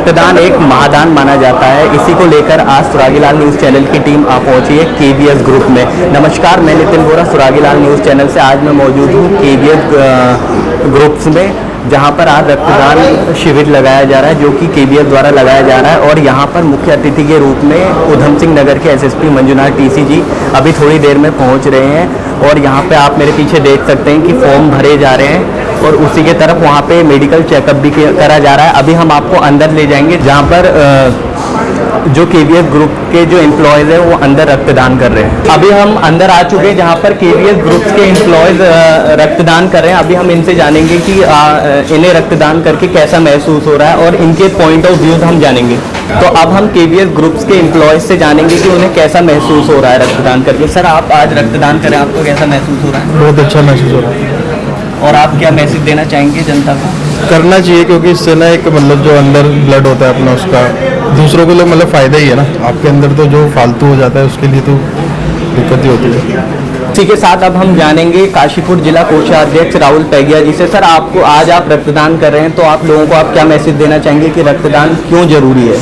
रक्तदान एक महादान माना जाता है। इसी को लेकर आज सुरागीलाल न्यूज़ चैनल की टीम आ पहुंची है केवीएस ग्रुप में। नमस्कार, मैं नितिन बोरा सुरागीलाल न्यूज़ चैनल से। आज मैं मौजूद हूं केवीएस ग्रुप्स में, जहां पर आज रक्तदान शिविर लगाया जा रहा है, जो कि केवीएस द्वारा लगाया जा रहा है। और यहां पर मुख्य अतिथि के रूप में उधम सिंह नगर के एसएसपी मंजुनाथ टीसी जी अभी थोड़ी देर में पहुंच रहे हैं। और यहां पे आप मेरे पीछे देख सकते हैं कि फॉर्म भरे जा रहे हैं और उसी के तरफ वहाँ पे मेडिकल चेकअप भी करा जा रहा है। अभी हम आपको अंदर ले जाएंगे, जहाँ पर जो केवीएस ग्रुप के जो एम्प्लॉयज़ हैं वो अंदर रक्तदान कर रहे हैं। अभी हम अंदर आ चुके हैं, जहाँ पर केवीएस ग्रुप्स के एम्प्लॉयज़ रक्तदान कर रहे हैं। अभी हम इनसे जानेंगे कि इन्हें रक्तदान करके कैसा महसूस हो रहा है और इनके पॉइंट ऑफ व्यूज़ हम जानेंगे। तो अब हम केवीएस ग्रुप्स के एम्प्लॉयज़ से जानेंगे कि उन्हें कैसा महसूस हो रहा है रक्तदान करके। सर, आप आज रक्तदान करें, आपको कैसा महसूस हो रहा है? बहुत अच्छा महसूस हो रहा है। और आप क्या मैसेज देना चाहेंगे जनता को? करना चाहिए, क्योंकि इससे ना एक मतलब जो अंदर ब्लड होता है अपना, उसका दूसरों को तो मतलब फ़ायदा ही है ना। आपके अंदर तो जो फालतू हो जाता है उसके लिए तो दिक्कत ही होती है। ठीक है, साथ अब हम जानेंगे काशीपुर जिला कोषाध्यक्ष राहुल पैगिया जी से। सर, आपको आज आप रक्तदान कर रहे हैं, तो आप लोगों को आप क्या मैसेज देना चाहेंगे कि रक्तदान क्यों जरूरी है?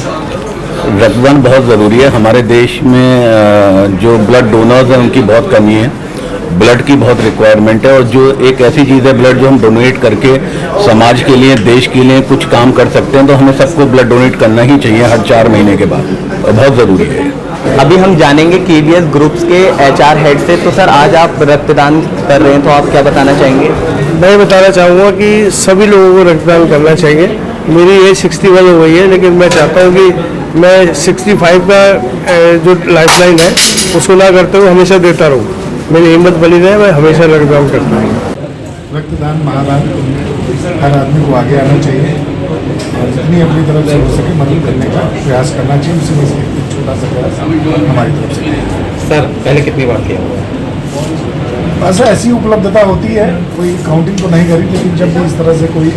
रक्तदान बहुत ज़रूरी है। हमारे देश में जो ब्लड डोनर्स हैं उनकी बहुत कमी है, ब्लड की बहुत रिक्वायरमेंट है। और जो एक ऐसी चीज़ है ब्लड, जो हम डोनेट करके समाज के लिए, देश के लिए कुछ काम कर सकते हैं, तो हमें सबको ब्लड डोनेट करना ही चाहिए हर 4 महीने के बाद, और बहुत ज़रूरी है। अभी हम जानेंगे केवीएस ग्रुप्स के एचआर हेड से। तो सर, आज आप रक्तदान कर रहे हैं, तो आप क्या बताना चाहेंगे? मैं बताना चाहूँगा कि सभी लोगों को रक्तदान करना चाहिए। मेरी एज 61 हो गई है, लेकिन मैं चाहता हूँ कि मैं 65 का जो लाइफलाइन है उसको ना करते हुए हमेशा देता रहूँ। मेरी हिम्मत बनी रहे, मैं हमेशा रक्तदान करता हूँ। रक्तदान महादान, हर आदमी को आगे आना चाहिए और जितनी अपनी तरफ से हो सके मदद करने का प्रयास करना चाहिए। उसी में से एक छोटा सा प्रयास हमारी तरफ से। सर, पहले कितनी बार किया हुआ? बस ऐसी उपलब्धता होती है, कोई काउंटिंग तो नहीं करी, लेकिन जब भी इस तरह से कोई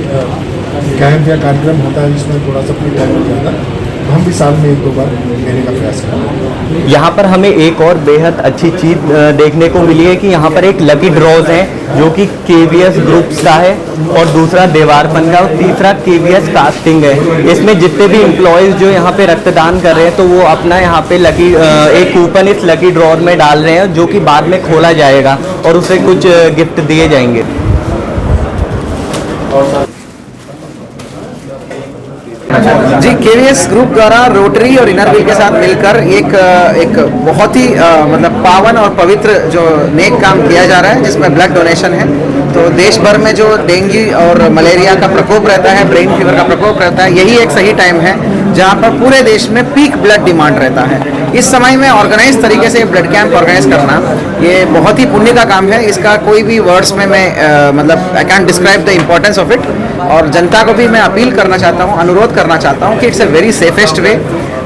कैंप या कार्यक्रम होता है जिसमें थोड़ा सा फ्री टाइम मिल जाता है, तो हम भी साल में 1-2 बार देने का प्रयास करते हैं। यहाँ पर हमें एक और बेहद अच्छी चीज़ देखने को मिली है कि यहाँ पर एक लकी ड्रॉज है, जो कि केवीएस ग्रुप्स का है, और दूसरा देवारपन का, और तीसरा केवीएस कास्टिंग है। इसमें जितने भी एम्प्लॉयज़ जो यहाँ पे रक्तदान कर रहे हैं, तो वो अपना यहाँ पे लकी एक कूपन इस लकी ड्रॉज में डाल रहे हैं, जो कि बाद में खोला जाएगा और उसे कुछ गिफ्ट दिए जाएंगे। जी, केवीएस ग्रुप द्वारा रोटरी और इनर व्हील के साथ मिलकर एक बहुत ही मतलब पावन और पवित्र जो नेक काम किया जा रहा है, जिसमें ब्लड डोनेशन है। तो देश भर में जो डेंगू और मलेरिया का प्रकोप रहता है, ब्रेन फीवर का प्रकोप रहता है, यही एक सही टाइम है जहां पर पूरे देश में पीक ब्लड डिमांड रहता है। इस समय में ऑर्गेनाइज तरीके से ब्लड कैंप ऑर्गेनाइज करना ये बहुत ही पुण्य का काम है। इसका कोई भी वर्ड्स में मैं मतलब I can describe the importance of it. और जनता को भी मैं अपील करना चाहता हूँ, अनुरोध करना चाहता हूँ कि it's a very safest way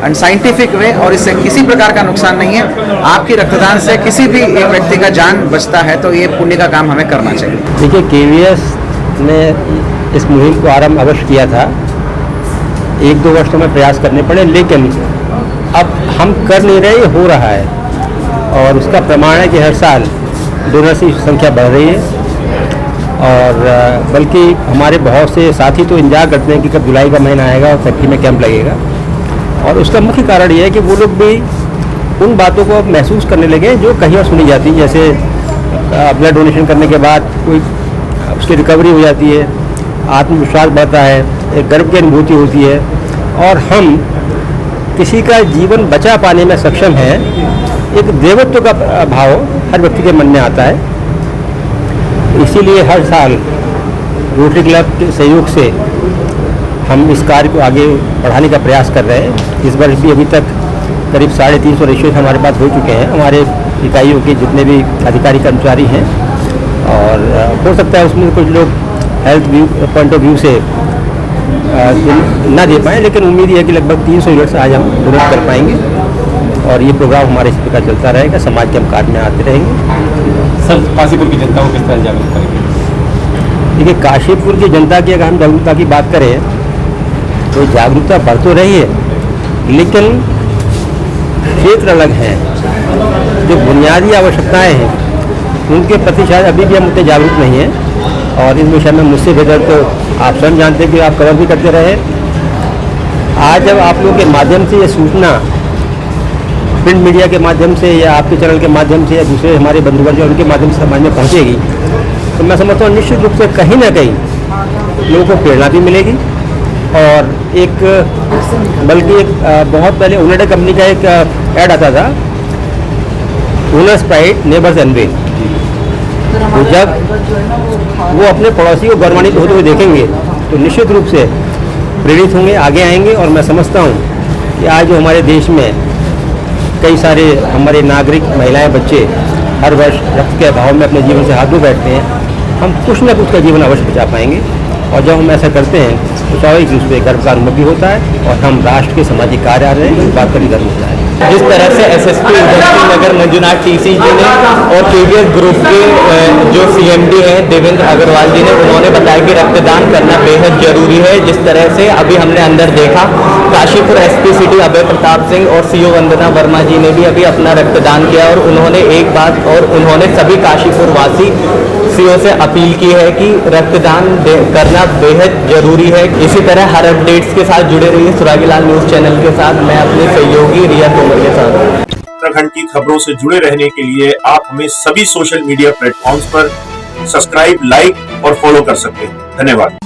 and scientific way, और इससे किसी प्रकार का नुकसान नहीं है। आपकी रक्तदान से किसी भी एक व्यक्ति का जान बचता है, तो ये पुण्य का काम हमें करना चाहिए। देखिए, केवीएस ने इस मुहिम को आरंभ अवश्य किया था। 1-2 वर्ष तो में प्रयास करने पड़े, लेकिन अब हम कर नहीं रहे, हो रहा है। और उसका प्रमाण है कि हर साल डोनर्स की संख्या बढ़ रही है। और बल्कि हमारे बहुत से साथी तो इंतजार करते हैं कि कब जुलाई का महीना आएगा और फैक्ट्री में कैंप लगेगा। और उसका मुख्य कारण ये है कि वो लोग भी उन बातों को महसूस करने लगे जो कहीं और सुनी जाती, जैसे ब्लड डोनेशन करने के बाद कोई उसकी रिकवरी हो जाती है, आत्मविश्वास बढ़ता है, एक गर्व की अनुभूति होती है, और हम किसी का जीवन बचा पाने में सक्षम हैं। एक देवत्व का भाव हर व्यक्ति के मन में आता है। इसीलिए हर साल रोटरी क्लब के सहयोग से हम इस कार्य को आगे बढ़ाने का प्रयास कर रहे हैं। इस वर्ष भी अभी तक करीब 350 रजिस्ट्रेशन हमारे पास हो चुके हैं, हमारे इकाइयों के जितने भी अधिकारी कर्मचारी हैं। और हो सकता है उसमें कुछ लोग health view point of view से ना दे पाएँ, लेकिन उम्मीद है कि लगभग 300 यूनिट्स आज हम डोनेट कर पाएंगे। और ये प्रोग्राम हमारे इस प्रकार चलता रहेगा, समाज के हम कार्य में आते रहेंगे। सर, काशीपुर की जनता को किस तरह जागरूक करेंगे? देखिए, काशीपुर की जनता की अगर हम जागरूकता की बात करें तो जागरूकता बढ़ तो रही है, लेकिन क्षेत्र अलग हैं। जो बुनियादी आवश्यकताएं हैं उनके प्रति शायद अभी भी हम उतने जागरूक नहीं हैं। और इस विषय में मुझसे बेहतर तो आप स्वयं जानते हैं कि आप कवर भी करते रहे। आज जब आप लोगों के माध्यम से ये सूचना प्रिंट मीडिया के माध्यम से या आपके चैनल के माध्यम से या दूसरे हमारे बंधुवर्ग जो उनके माध्यम से समाज में पहुंचेगी, तो मैं समझता हूँ निश्चित रूप से कहीं ना कहीं लोगों को प्रेरणा भी मिलेगी। और एक बल्कि एक बहुत पहले ओनेडा कंपनी का एक ऐड आता था, ओनर्स प्राइड नेबर्स एनवी। तो जब वो अपने पड़ोसी को गौरवान्वित होते हुए देखेंगे तो निश्चित रूप से प्रेरित होंगे, आगे आएंगे। और मैं समझता हूँ कि आज जो हमारे देश में कई सारे हमारे नागरिक, महिलाएं, बच्चे हर वर्ष रक्त के अभाव में अपने जीवन से हाथ धो बैठते हैं, हम कुछ न कुछ का जीवन अवश्य बचा पाएंगे। और जब हम ऐसा करते हैं तो स्वाभाविक रूप से गर्व का अनुभव भी होता है और हम राष्ट्र के सामाजिक कार्य आ रहे हैं, इस बात का भी गर्व होता है। जिस तरह से एसएसपी उधमसिंह नगर मंजुनाथ टीसी जी ने और केवीएस ग्रुप के जो सीएमडी हैं देवेंद्र अग्रवाल जी ने, उन्होंने बताया कि रक्तदान करना बेहद जरूरी है। जिस तरह से अभी हमने अंदर देखा, काशीपुर एसपी सिटी अभय प्रताप सिंह और सीओ वंदना वर्मा जी ने भी अभी अपना रक्तदान किया। और उन्होंने एक बात और उन्होंने सभी काशीपुर वासी सीओ से अपील की है कि रक्तदान करना बेहद जरूरी है। इसी तरह हर अपडेट्स के साथ जुड़े रहिए सुरागीलाल न्यूज़ चैनल के साथ। मैं अपने सहयोगी रिया तोमर के साथ। उत्तराखंड की खबरों से जुड़े रहने के लिए आप हमें सभी सोशल मीडिया प्लेटफॉर्म्स पर सब्सक्राइब, लाइक और फॉलो कर सकते हैं। धन्यवाद।